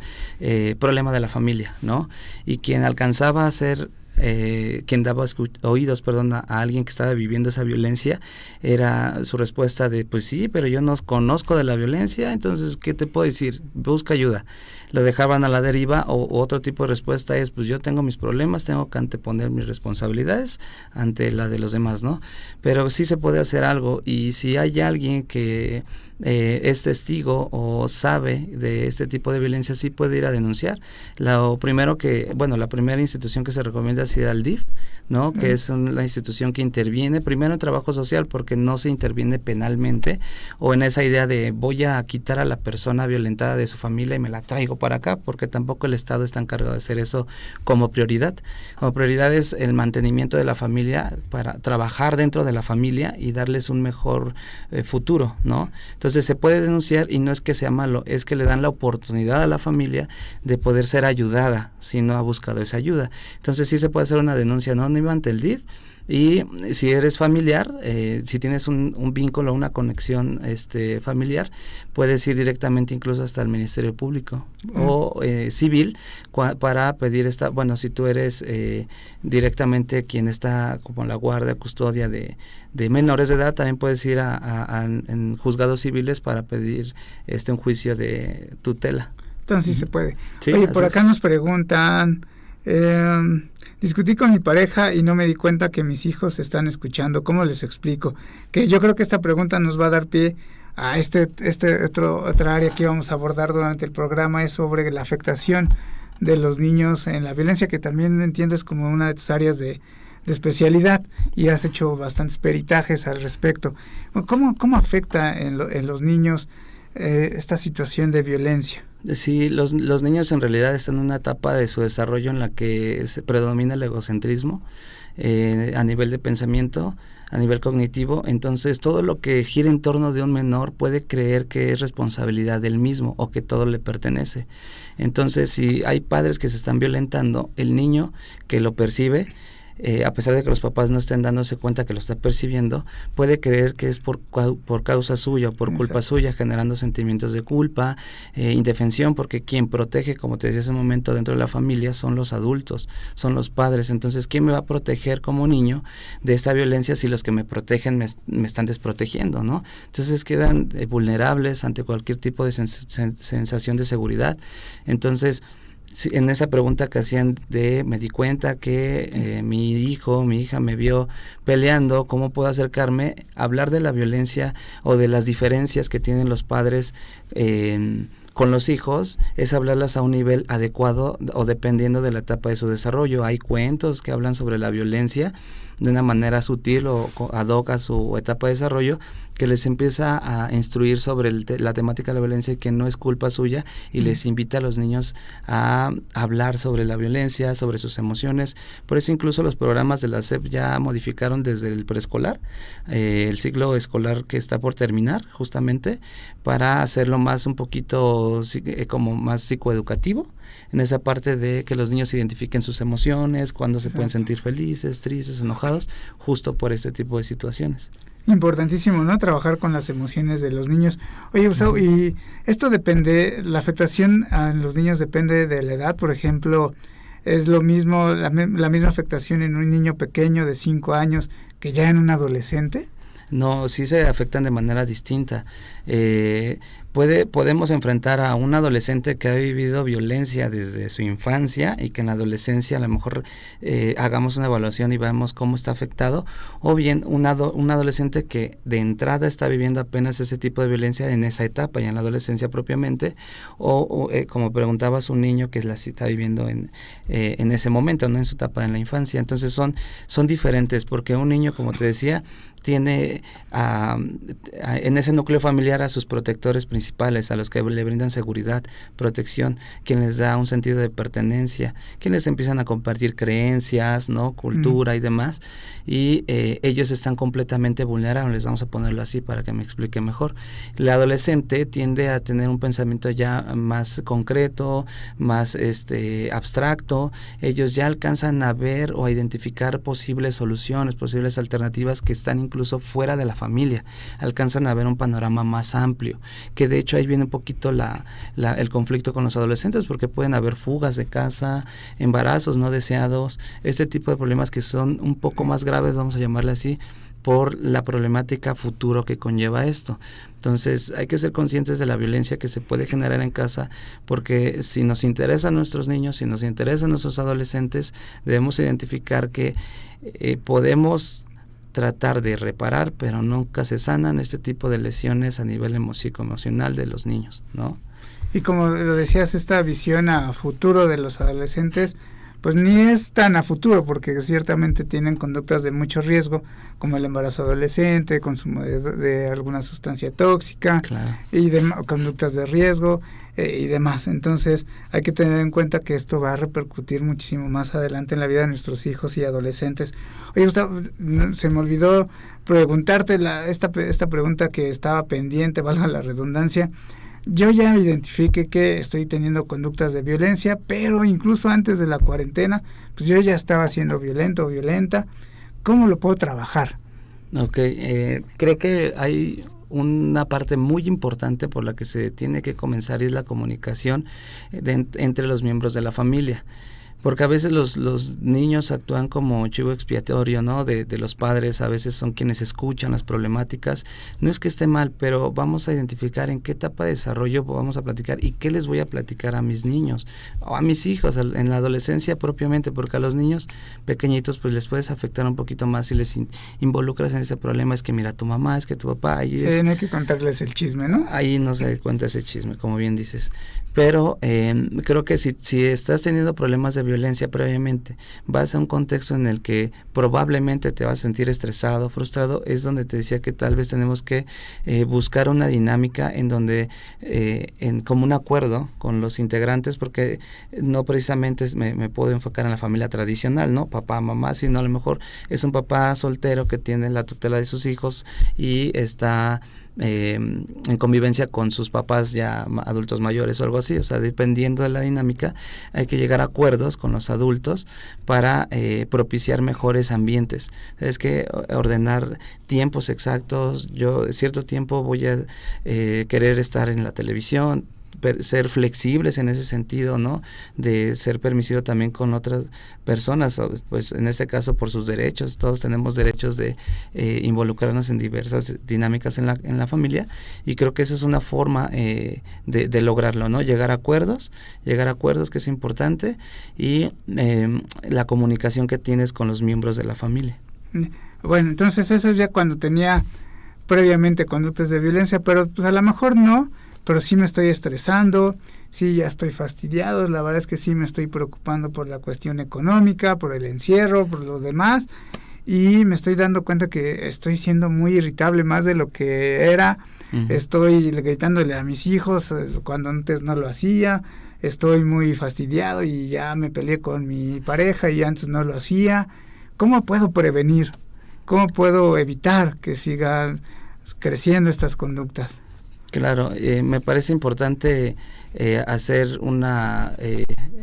problema de la familia, ¿no? Y quien alcanzaba a ser quien daba oídos, a alguien que estaba viviendo esa violencia, era su respuesta de, pues sí, pero yo no conozco de la violencia, entonces, ¿qué te puedo decir? Busca ayuda. Lo dejaban a la deriva, o otro tipo de respuesta es, pues yo tengo mis problemas, tengo que anteponer mis responsabilidades ante la de los demás, ¿no? Pero sí se puede hacer algo, y si hay alguien que es testigo o sabe de este tipo de violencia, sí puede ir a denunciar. La primera institución que se recomienda es ir al DIF, ¿no? Que es la institución que interviene primero en trabajo social, porque no se interviene penalmente, o en esa idea de voy a quitar a la persona violentada de su familia y me la traigo para acá, porque tampoco el Estado está encargado de hacer eso como prioridad. Como prioridad es el mantenimiento de la familia, para trabajar dentro de la familia y darles un mejor futuro, ¿no? Entonces se puede denunciar, y no es que sea malo, es que le dan la oportunidad a la familia de poder ser ayudada si no ha buscado esa ayuda. Entonces sí se puede hacer una denuncia anónima ante el DIF, y si eres familiar, si tienes un vínculo, una conexión familiar, puedes ir directamente incluso hasta el Ministerio Público o civil para pedir si tú eres directamente quien está como la guardia, custodia de menores de edad, también puedes ir en juzgados civiles para pedir un juicio de tutela. Entonces sí se puede. Sí, oye, por acá nos preguntan, discutí con mi pareja y no me di cuenta que mis hijos están escuchando. ¿Cómo les explico? Que yo creo que esta pregunta nos va a dar pie a otra área que íbamos a abordar durante el programa, es sobre la afectación de los niños en la violencia, que también entiendo es como una de tus áreas de especialidad, y has hecho bastantes peritajes al respecto. ¿Cómo afecta en los niños esta situación de violencia? Sí, los niños en realidad están en una etapa de su desarrollo en la que predomina el egocentrismo a nivel de pensamiento, a nivel cognitivo. Entonces todo lo que gira en torno de un menor puede creer que es responsabilidad del mismo o que todo le pertenece. Entonces si hay padres que se están violentando, el niño que lo percibe, a pesar de que los papás no estén dándose cuenta que lo está percibiendo, puede creer que es por causa suya o por culpa suya, generando sentimientos de culpa, indefensión, porque quien protege, como te decía hace un momento, dentro de la familia son los adultos, son los padres. Entonces, ¿quién me va a proteger como niño de esta violencia si los que me protegen me están desprotegiendo, ¿no? Entonces quedan vulnerables ante cualquier tipo de sensación de seguridad. Entonces, sí, en esa pregunta que hacían me di cuenta que mi hija me vio peleando, ¿cómo puedo acercarme? Hablar de la violencia o de las diferencias que tienen los padres con los hijos es hablarlas a un nivel adecuado o dependiendo de la etapa de su desarrollo. Hay cuentos que hablan sobre la violencia de una manera sutil o ad hoc a su etapa de desarrollo, que les empieza a instruir sobre la temática de la violencia y que no es culpa suya, y les invita a los niños a hablar sobre la violencia, sobre sus emociones. Por eso incluso los programas de la SEP ya modificaron desde el preescolar, el ciclo escolar que está por terminar justamente, para hacerlo más un poquito como más psicoeducativo, en esa parte de que los niños identifiquen sus emociones, cuando se pueden sentir felices, tristes, enojados, justo por este tipo de situaciones. Importantísimo, ¿no? Trabajar con las emociones de los niños. Oye, Gustavo, y esto depende, la afectación a los niños depende de la edad, por ejemplo, ¿es lo mismo, la misma afectación en un niño pequeño de 5 años que ya en un adolescente? No, sí se afectan de manera distinta. Podemos enfrentar a un adolescente que ha vivido violencia desde su infancia y que en la adolescencia a lo mejor hagamos una evaluación y veamos cómo está afectado, o bien un adolescente que de entrada está viviendo apenas ese tipo de violencia en esa etapa, ya en la adolescencia propiamente, o como preguntabas, un niño que la está viviendo en ese momento, no en su etapa en la infancia. Entonces son diferentes, porque un niño, como te decía, tiene en ese núcleo familiar a sus protectores principales, a los que le brindan seguridad, protección, quien les da un sentido de pertenencia, quienes empiezan a compartir creencias, ¿no? Cultura y demás, y ellos están completamente vulnerables, les vamos a ponerlo así para que me explique mejor. El adolescente tiende a tener un pensamiento ya más concreto, más abstracto. Ellos ya alcanzan a ver o a identificar posibles soluciones, posibles alternativas que están incluso fuera de la familia, alcanzan a ver un panorama más amplio, que de hecho ahí viene un poquito el conflicto con los adolescentes, porque pueden haber fugas de casa, embarazos no deseados, este tipo de problemas que son un poco más graves, vamos a llamarle así, por la problemática futuro que conlleva esto. Entonces hay que ser conscientes de la violencia que se puede generar en casa, porque si nos interesan nuestros niños, si nos interesan nuestros adolescentes, debemos identificar que podemos tratar de reparar, pero nunca se sanan este tipo de lesiones a nivel psicoemocional de los niños, ¿no? Y como lo decías, esta visión a futuro de los adolescentes, pues ni es tan a futuro, porque ciertamente tienen conductas de mucho riesgo, como el embarazo adolescente, consumo de alguna sustancia tóxica, claro, y conductas de riesgo y demás. Entonces hay que tener en cuenta que esto va a repercutir muchísimo más adelante en la vida de nuestros hijos y adolescentes. Oye, Gustavo, se me olvidó preguntarte esta pregunta que estaba pendiente, valga la redundancia. Yo ya identifiqué que estoy teniendo conductas de violencia, pero incluso antes de la cuarentena, pues yo ya estaba siendo violento o violenta. ¿Cómo lo puedo trabajar? Ok, creo que hay una parte muy importante por la que se tiene que comenzar, y es la comunicación entre los miembros de la familia. Porque a veces los niños actúan como chivo expiatorio, ¿no? De los padres, a veces son quienes escuchan las problemáticas. No es que esté mal, pero vamos a identificar en qué etapa de desarrollo vamos a platicar y qué les voy a platicar a mis niños o a mis hijos en la adolescencia propiamente, porque a los niños pequeñitos pues les puedes afectar un poquito más si les involucras en ese problema. Es que mira, tu mamá, es que tu papá, ahí sí, no hay que contarles el chisme, ¿no? Ahí no se cuenta ese chisme, como bien dices. Pero creo que si estás teniendo problemas de violencia previamente, vas a un contexto en el que probablemente te vas a sentir estresado, frustrado, es donde te decía que tal vez tenemos que buscar una dinámica en donde, como un acuerdo con los integrantes, porque no precisamente me puedo enfocar en la familia tradicional, ¿no? Papá, mamá, sino a lo mejor es un papá soltero que tiene la tutela de sus hijos y está en convivencia con sus papás ya adultos mayores o algo así. O sea, dependiendo de la dinámica, hay que llegar a acuerdos con los adultos para propiciar mejores ambientes. Es que ordenar tiempos exactos. Yo cierto tiempo voy a querer estar en la televisión, ser flexibles en ese sentido, ¿no? De ser permisivo también con otras personas, pues en este caso por sus derechos. Todos tenemos derechos de involucrarnos en diversas dinámicas en la familia, y creo que esa es una forma de lograrlo, ¿no? Llegar a acuerdos que es importante, y la comunicación que tienes con los miembros de la familia. Bueno, entonces eso es ya cuando tenía previamente conductas de violencia, pero pues a lo mejor no, pero sí me estoy estresando, sí ya estoy fastidiado, la verdad es que sí me estoy preocupando por la cuestión económica, por el encierro, por lo demás, y me estoy dando cuenta que estoy siendo muy irritable más de lo que era. Uh-huh. Estoy gritándole a mis hijos cuando antes no lo hacía, estoy muy fastidiado y ya me peleé con mi pareja y antes no lo hacía. ¿Cómo puedo prevenir? ¿Cómo puedo evitar que sigan creciendo estas conductas? Claro, me parece importante hacer una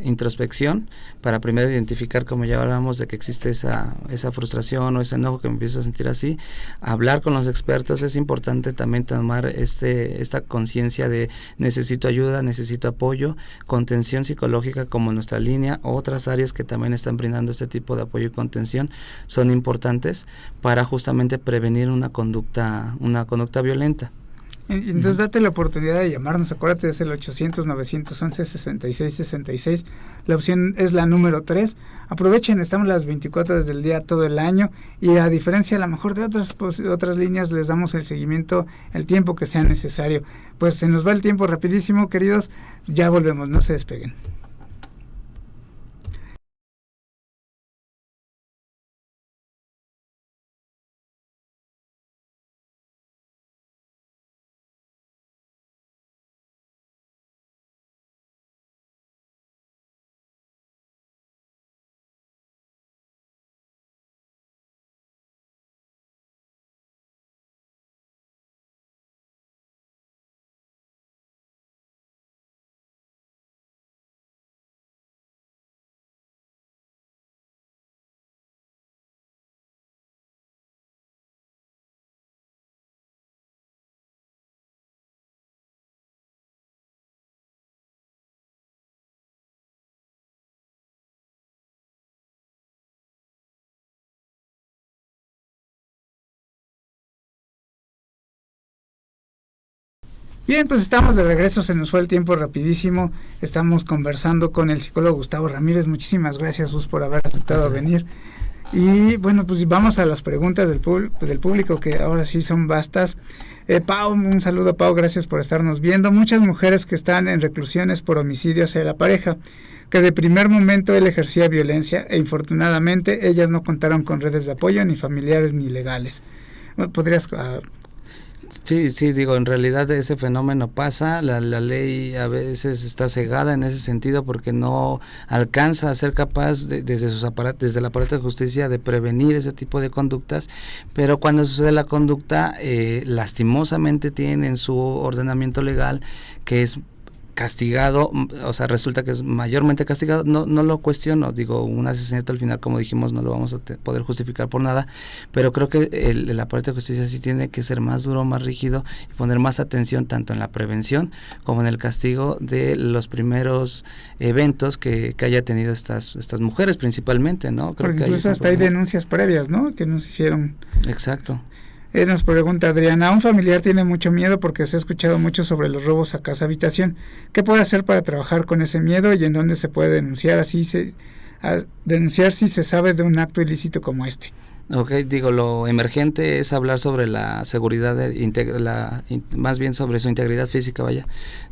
introspección para primero identificar, como ya hablamos, de que existe esa frustración o ese enojo que me empiezo a sentir así. Hablar con los expertos. Es importante también tomar esta conciencia de necesito ayuda, necesito apoyo, contención psicológica como nuestra línea, otras áreas que también están brindando este tipo de apoyo y contención son importantes para justamente prevenir una conducta violenta. Entonces date la oportunidad de llamarnos, acuérdate, es el 800-911-6666, la opción es la número 3, aprovechen, estamos las 24 horas del día, todo el año, y a diferencia a lo mejor de otras líneas, les damos el seguimiento, el tiempo que sea necesario. Pues se nos va el tiempo rapidísimo, queridos, ya volvemos, no se despeguen. Bien, pues estamos de regreso, se nos fue el tiempo rapidísimo. Estamos conversando con el psicólogo Gustavo Ramírez. Muchísimas gracias, Gus, por haber aceptado venir. Y bueno, pues vamos a las preguntas del público, que ahora sí son vastas. Pau, un saludo, Pau, gracias por estarnos viendo. Muchas mujeres que están en reclusiones por homicidio hacia la pareja, que de primer momento él ejercía violencia e infortunadamente ellas no contaron con redes de apoyo, ni familiares ni legales. ¿Podrías...? Sí, digo, en realidad ese fenómeno pasa, la ley a veces está cegada en ese sentido porque no alcanza a ser capaz desde el aparato de justicia de prevenir ese tipo de conductas, pero cuando sucede la conducta, lastimosamente tienen en su ordenamiento legal que es castigado, o sea, resulta que es mayormente castigado. No lo cuestiono, digo, un asesinato al final, como dijimos, no lo vamos a poder justificar por nada, pero creo que el aparato de justicia sí tiene que ser más duro, más rígido y poner más atención tanto en la prevención como en el castigo de los primeros eventos que haya tenido estas mujeres principalmente, ¿no? Creo que incluso hasta hay denuncias previas, ¿no? Que nos hicieron. Exacto. Nos pregunta Adriana, un familiar tiene mucho miedo porque se ha escuchado mucho sobre los robos a casa habitación. ¿Qué puede hacer para trabajar con ese miedo y en dónde se puede denunciar denunciar si se sabe de un acto ilícito como este? Ok, digo, lo emergente es hablar sobre la seguridad, más bien sobre su integridad física,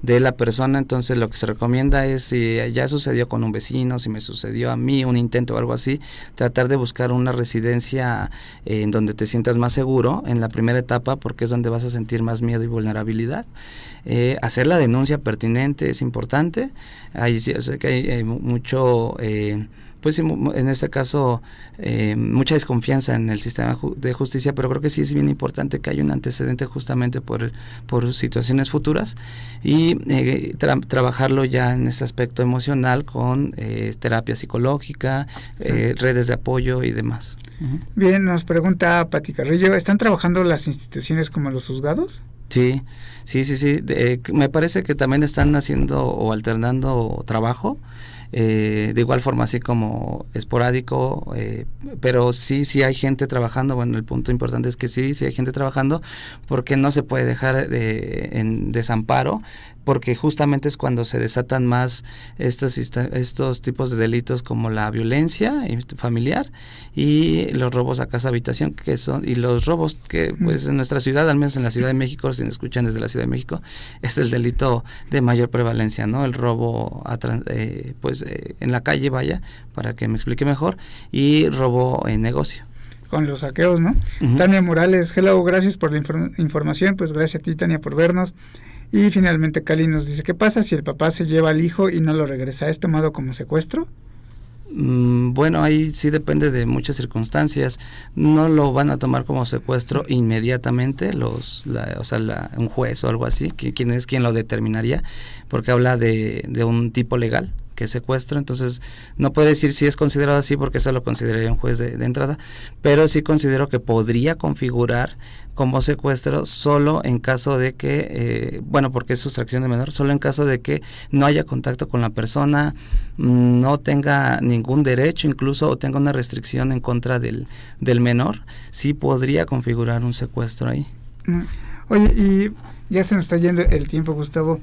de la persona. Entonces lo que se recomienda es, si ya sucedió con un vecino, si me sucedió a mí un intento o algo así, tratar de buscar una residencia en donde te sientas más seguro en la primera etapa, porque es donde vas a sentir más miedo y vulnerabilidad. Hacer la denuncia pertinente es importante. Ahí sí, o sea, que hay mucho... pues en este caso mucha desconfianza en el sistema de justicia, pero creo que sí es bien importante que haya un antecedente justamente por situaciones futuras y trabajarlo ya en ese aspecto emocional con terapia psicológica, redes de apoyo y demás. Uh-huh. Bien, nos pregunta Pati Carrillo, ¿están trabajando las instituciones como los juzgados? Sí. Me parece que también están haciendo o alternando trabajo. De igual forma así como esporádico, pero sí hay gente trabajando. Bueno, el punto importante es que sí hay gente trabajando, porque no se puede dejar en desamparo, porque justamente es cuando se desatan más estos tipos de delitos como la violencia familiar y los robos a casa habitación, y los robos que pues en nuestra ciudad, al menos en la Ciudad de México, si nos escuchan desde la Ciudad de México, es el delito de mayor prevalencia, ¿no? El robo en la calle, para que me explique mejor, y robo en negocio. Con los saqueos, ¿no? Uh-huh. Tania Morales, hello, gracias por la información, pues gracias a ti, Tania, por vernos. Y finalmente Cali nos dice, ¿qué pasa si el papá se lleva al hijo y no lo regresa? ¿Es tomado como secuestro? Bueno, ahí sí depende de muchas circunstancias. No lo van a tomar como secuestro inmediatamente un juez o algo así, ¿quién lo determinaría? Porque habla de un tipo legal, que es secuestro. Entonces no puede decir si es considerado así, porque eso lo consideraría un juez de entrada, pero sí considero que podría configurar como secuestro solo en caso de que, porque es sustracción de menor, solo en caso de que no haya contacto con la persona, no tenga ningún derecho incluso, o tenga una restricción en contra del menor, sí podría configurar un secuestro ahí. Oye, y ya se nos está yendo el tiempo, Gustavo.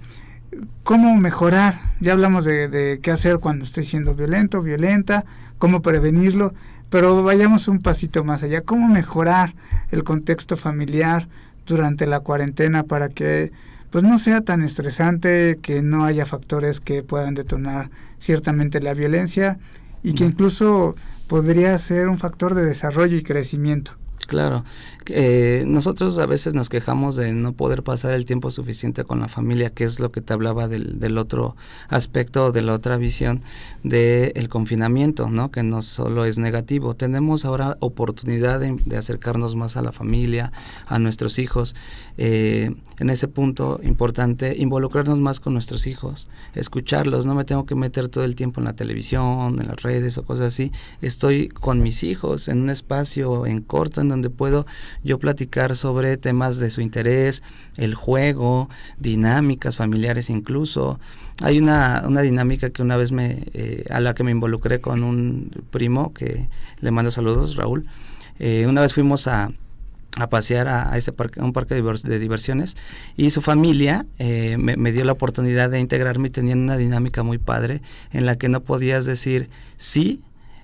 ¿Cómo mejorar? Ya hablamos de qué hacer cuando estoy siendo violento, violenta, cómo prevenirlo, pero vayamos un pasito más allá. ¿Cómo mejorar el contexto familiar durante la cuarentena para que pues no sea tan estresante, que no haya factores que puedan detonar ciertamente la violencia y que incluso podría ser un factor de desarrollo y crecimiento? Claro, nosotros a veces nos quejamos de no poder pasar el tiempo suficiente con la familia, que es lo que te hablaba del otro aspecto, de la otra visión del confinamiento, ¿no? Que no solo es negativo. Tenemos ahora oportunidad de acercarnos más a la familia, a nuestros hijos. En ese punto importante, involucrarnos más con nuestros hijos, escucharlos. No me tengo que meter todo el tiempo en la televisión, en las redes o cosas así. Estoy con mis hijos en un espacio en corto en donde puedo yo platicar sobre temas de su interés, el juego, dinámicas familiares incluso. Hay una dinámica que una vez a la que me involucré con un primo, que le mando saludos, Raúl. Una vez fuimos a a pasear a un parque de diversiones, y su familia me dio la oportunidad de integrarme, y tenían una dinámica muy padre en la que no podías decir sí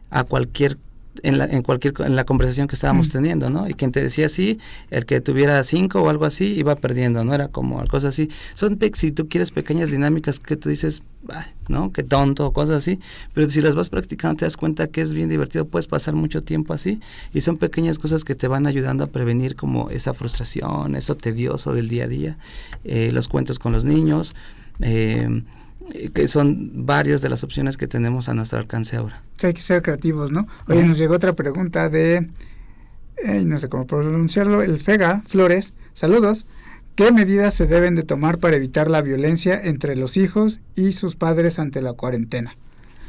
a cualquier en la conversación que estábamos teniendo, ¿no? Y quien te decía sí, el que tuviera 5 o algo así iba perdiendo, ¿no? Era como cosas así. Son, si tú quieres, pequeñas dinámicas que tú dices, ¿no? Qué tonto, cosas así, pero si las vas practicando te das cuenta que es bien divertido, puedes pasar mucho tiempo así, y son pequeñas cosas que te van ayudando a prevenir como esa frustración, eso tedioso del día a día. Los cuentos con los niños, que son varias de las opciones que tenemos a nuestro alcance ahora. Sí, hay que ser creativos, ¿no? Oye, nos llegó otra pregunta de, no sé cómo pronunciarlo, el Fega Flores. Saludos. ¿Qué medidas se deben de tomar para evitar la violencia entre los hijos y sus padres ante la cuarentena?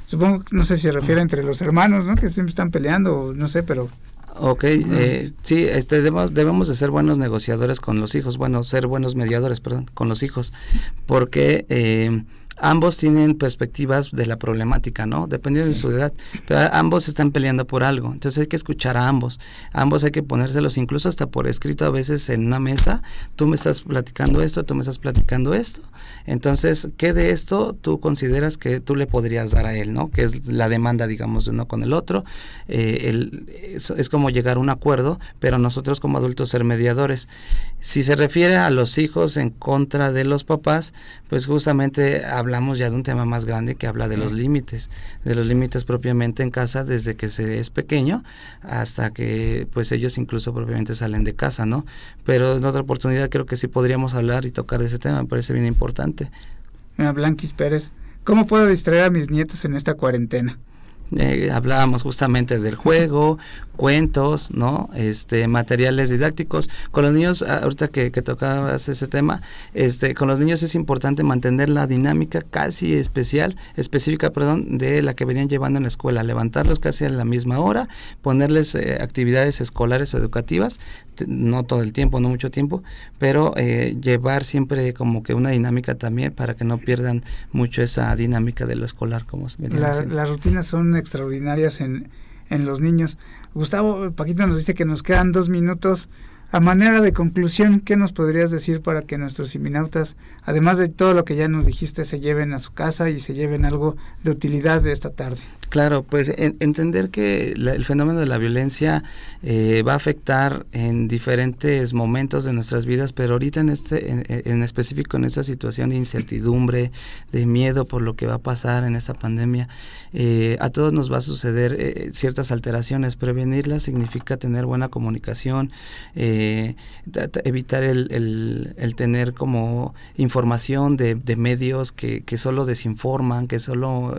Supongo, no sé si se refiere entre los hermanos, ¿no? Que siempre están peleando, o no sé, pero... Ok, sí, debemos de ser buenos negociadores con los hijos, ser buenos mediadores, perdón, con los hijos, porque ambos tienen perspectivas de la problemática, ¿no? Dependiendo de su edad, pero ambos están peleando por algo, entonces hay que escuchar a ambos hay que ponérselos incluso hasta por escrito a veces en una mesa. Tú me estás platicando esto, tú me estás platicando esto, entonces, ¿qué de esto tú consideras que tú le podrías dar a él, ¿no? Que es la demanda, digamos, de uno con el otro. Es como llegar a un acuerdo, pero nosotros como adultos ser mediadores. Si se refiere a los hijos en contra de los papás, pues justamente hablamos ya de un tema más grande que habla de los límites propiamente en casa, desde que se es pequeño hasta que pues ellos incluso propiamente salen de casa, ¿no? Pero en otra oportunidad creo que sí podríamos hablar y tocar de ese tema, me parece bien importante. Blanquis Pérez, ¿cómo puedo distraer a mis nietos en esta cuarentena? Hablábamos justamente del juego, cuentos, ¿no? Materiales didácticos. Con los niños, ahorita que tocabas ese tema, con los niños es importante mantener la dinámica casi específica, de la que venían llevando en la escuela, levantarlos casi a la misma hora, ponerles actividades escolares o educativas, no todo el tiempo, no mucho tiempo, pero llevar siempre como que una dinámica también para que no pierdan mucho esa dinámica de lo escolar, como se venía diciendo. Las rutinas son extraordinarias en los niños. Gustavo, Paquito nos dice que nos quedan 2 minutos. A manera de conclusión, ¿qué nos podrías decir para que nuestros siminautas, además de todo lo que ya nos dijiste, se lleven a su casa y se lleven algo de utilidad de esta tarde? Claro, pues entender que el fenómeno de la violencia va a afectar en diferentes momentos de nuestras vidas, pero ahorita en específico en esta situación de incertidumbre, de miedo por lo que va a pasar en esta pandemia, a todos nos va a suceder ciertas alteraciones. Prevenirlas significa tener buena comunicación, evitar el tener como información de medios que solo desinforman, que solo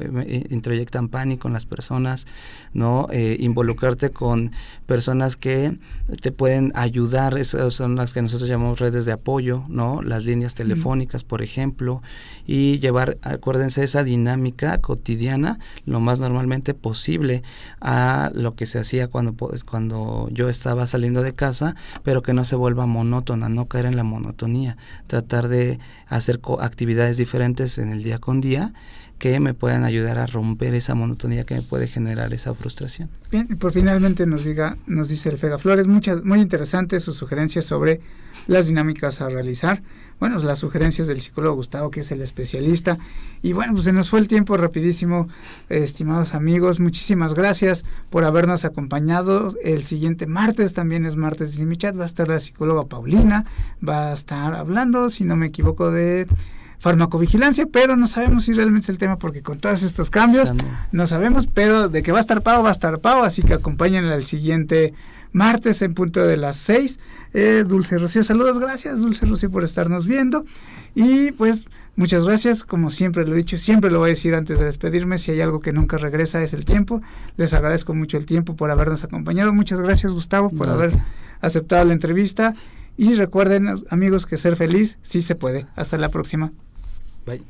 introyectan pánico en las personas, ¿no? Involucrarte con personas que te pueden ayudar, esas son las que nosotros llamamos redes de apoyo, ¿no? Las líneas telefónicas, por ejemplo, y llevar, acuérdense, esa dinámica cotidiana lo más normalmente posible a lo que se hacía cuando yo estaba saliendo de casa, pero que no se vuelva monótona, no caer en la monotonía, tratar de hacer actividades diferentes en el día con día que me puedan ayudar a romper esa monotonía que me puede generar esa frustración. Bien, y por finalmente nos dice el Fega Flores, muy interesantes sus sugerencias sobre las dinámicas a realizar. Bueno, las sugerencias del psicólogo Gustavo, que es el especialista. Y bueno, pues se nos fue el tiempo rapidísimo, estimados amigos. Muchísimas gracias por habernos acompañado. El siguiente martes, también es martes de Simichat, va a estar la psicóloga Paulina, va a estar hablando, si no me equivoco, de farmacovigilancia, pero no sabemos si realmente es el tema, porque con todos estos cambios no sabemos, pero de que va a estar Pau, así que acompáñenla el siguiente martes en punto de las 6. Dulce Rocío, saludos, gracias Dulce Rocío por estarnos viendo, y pues muchas gracias, como siempre lo he dicho, siempre lo voy a decir antes de despedirme, si hay algo que nunca regresa es el tiempo. Les agradezco mucho el tiempo por habernos acompañado. Muchas gracias, Gustavo, por haber aceptado la entrevista, y recuerden, amigos, que ser feliz sí se puede. Hasta la próxima. Bye.